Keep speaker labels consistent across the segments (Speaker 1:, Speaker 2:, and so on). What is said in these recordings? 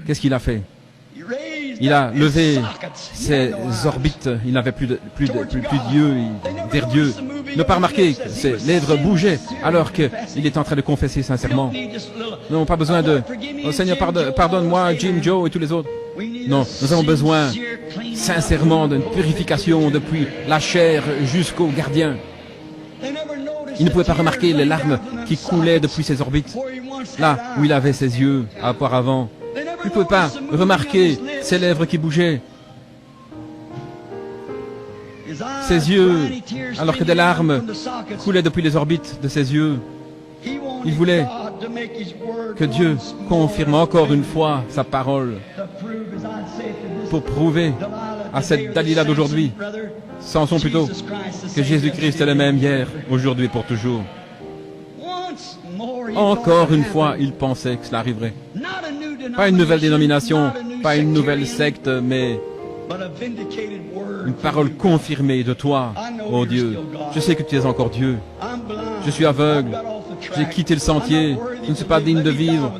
Speaker 1: Qu'est-ce qu'il a fait? Il a levé ses orbites, il n'avait plus d'yeux, d'air Dieu. Il n'a pas remarqué que ses lèvres bougeaient alors qu'il est en train de confesser sincèrement. Nous n'avons pas besoin de « Oh Seigneur, pardonne-moi, Jim, Joe et tous les autres ». Non, nous avons besoin sincèrement d'une purification depuis la chair jusqu'au gardien. Il ne pouvait pas remarquer les larmes qui coulaient depuis ses orbites, là où il avait ses yeux auparavant. Il ne pouvait pas remarquer ses lèvres qui bougeaient, ses yeux, alors que des larmes coulaient depuis les orbites de ses yeux. Il voulait que Dieu confirme encore une fois sa parole pour prouver à cette Dalila d'aujourd'hui, Samson plutôt, que Jésus-Christ est le même hier, aujourd'hui et pour toujours. Encore une fois, il pensait que cela arriverait. Pas une nouvelle dénomination, pas une nouvelle secte, mais une parole confirmée de toi, ô Dieu. Je sais que tu es encore Dieu. Je suis aveugle. J'ai quitté le sentier. Je ne suis pas digne de vivre.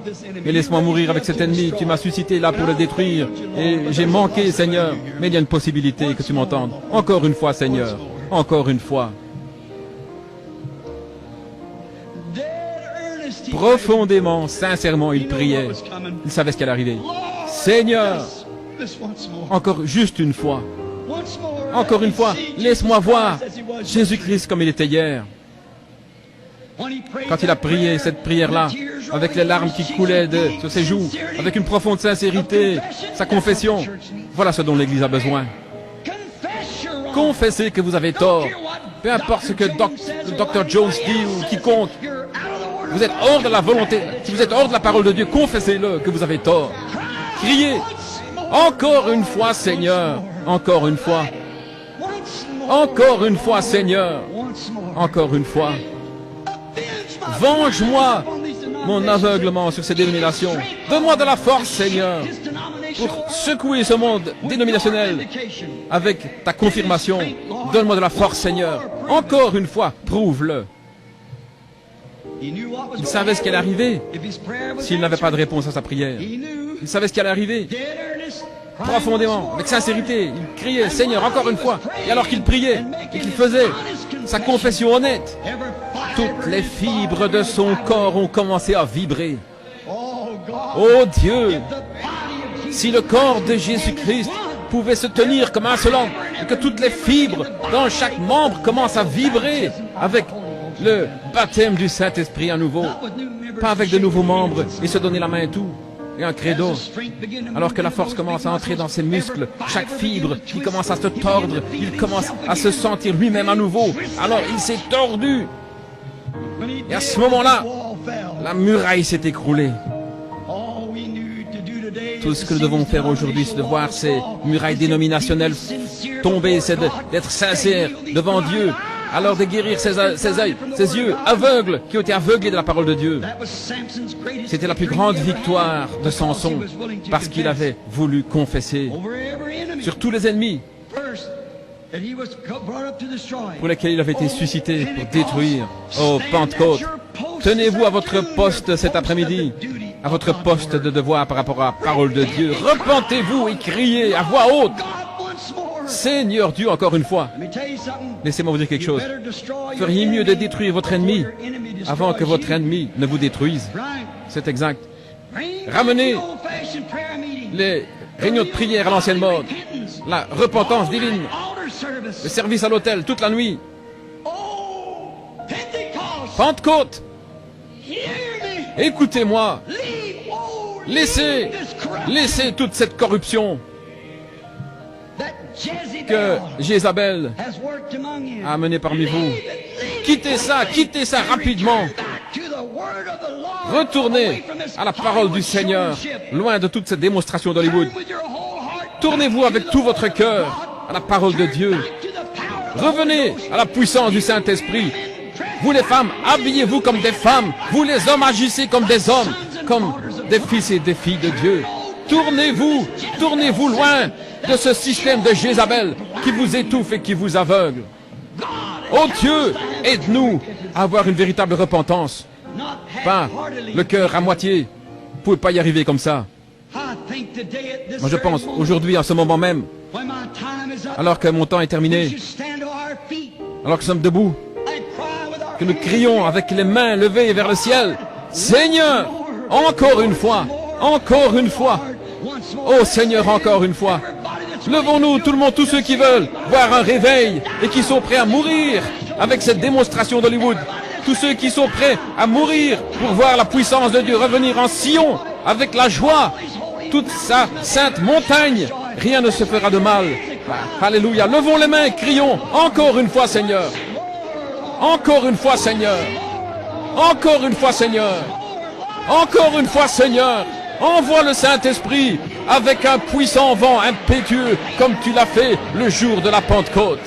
Speaker 1: Mais laisse-moi mourir avec cet ennemi. Tu m'as suscité là pour le détruire. Et j'ai manqué, Seigneur. Mais il y a une possibilité que tu m'entendes. Encore une fois, Seigneur. Encore une fois. Profondément, sincèrement, il priait. Il savait ce qui allait arriver. Seigneur, encore juste une fois. Encore une fois, laisse-moi voir Jésus-Christ comme il était hier. Quand il a prié cette prière-là, avec les larmes qui coulaient sur ses joues, avec une profonde sincérité, sa confession, voilà ce dont l'Église a besoin. Confessez que vous avez tort. Peu importe ce que le Dr. Jones dit ou quiconque. Vous êtes hors de la volonté, si vous êtes hors de la parole de Dieu, confessez-le que vous avez tort. Criez. Encore une fois, Seigneur. Encore une fois. Encore une fois, Seigneur. Encore une fois. Venge-moi mon aveuglement sur ces dénominations. Donne-moi de la force, Seigneur, pour secouer ce monde dénominationnel avec ta confirmation. Donne-moi de la force, Seigneur. Encore une fois, prouve-le. Il savait ce qui allait arriver s'il n'avait pas de réponse à sa prière. Il savait ce qui allait arriver. Profondément, avec sincérité, il criait, Seigneur, encore une fois. Et alors qu'il priait et qu'il faisait sa confession honnête, toutes les fibres de son corps ont commencé à vibrer. Oh Dieu, si le corps de Jésus-Christ pouvait se tenir comme un seul homme, et que toutes les fibres dans chaque membre commencent à vibrer avec le baptême du Saint-Esprit à nouveau, pas avec de nouveaux membres et se donner la main et tout, et un credo, alors que la force commence à entrer dans ses muscles, chaque fibre, il commence à se tordre, il commence à se sentir lui-même à nouveau, alors il s'est tordu, et à ce moment-là, la muraille s'est écroulée. Tout ce que nous devons faire aujourd'hui, c'est de voir ces murailles dénominationnelles tomber, c'est d'être sincères devant Dieu, alors de guérir ses yeux aveugles qui ont été aveuglés de la parole de Dieu. C'était la plus grande victoire de Samson parce qu'il avait voulu confesser sur tous les ennemis pour lesquels il avait été suscité pour détruire. Oh, Pentecôte, tenez-vous à votre poste cet après-midi, à votre poste de devoir par rapport à la parole de Dieu. Repentez-vous et criez à voix haute. Seigneur Dieu, encore une fois, laissez-moi vous dire quelque chose. Vous feriez mieux de détruire votre ennemi avant que votre ennemi ne vous détruise. C'est exact. Ramenez les réunions de prière à l'ancienne mode, la repentance divine, le service à l'autel toute la nuit. Pentecôte, écoutez-moi, laissez toute cette corruption que Jézabel a menée parmi vous. Quittez ça rapidement. Retournez à la parole du Seigneur, loin de toute cette démonstration d'Hollywood. Tournez-vous avec tout votre cœur à la parole de Dieu. Revenez à la puissance du Saint-Esprit. Vous les femmes, habillez-vous comme des femmes. Vous les hommes, agissez comme des hommes, comme des fils et des filles de Dieu. Tournez-vous loin de ce système de Jézabel qui vous étouffe et qui vous aveugle. Oh Dieu, aide-nous à avoir une véritable repentance. Pas le cœur à moitié. Vous ne pouvez pas y arriver comme ça. Moi je pense, aujourd'hui, en ce moment même, alors que mon temps est terminé, alors que nous sommes debout, que nous crions avec les mains levées vers le ciel, Seigneur, encore une fois, encore une fois, oh Seigneur, encore une fois. Levons-nous, tout le monde, tous ceux qui veulent voir un réveil et qui sont prêts à mourir avec cette démonstration d'Hollywood. Tous ceux qui sont prêts à mourir pour voir la puissance de Dieu revenir en Sion avec la joie. Toute sa sainte montagne, rien ne se fera de mal. Alléluia. Levons les mains et crions encore une fois, Seigneur. Encore une fois, Seigneur. Encore une fois, Seigneur. Encore une fois, Seigneur. Envoie le Saint-Esprit avec un puissant vent impétueux comme tu l'as fait le jour de la Pentecôte.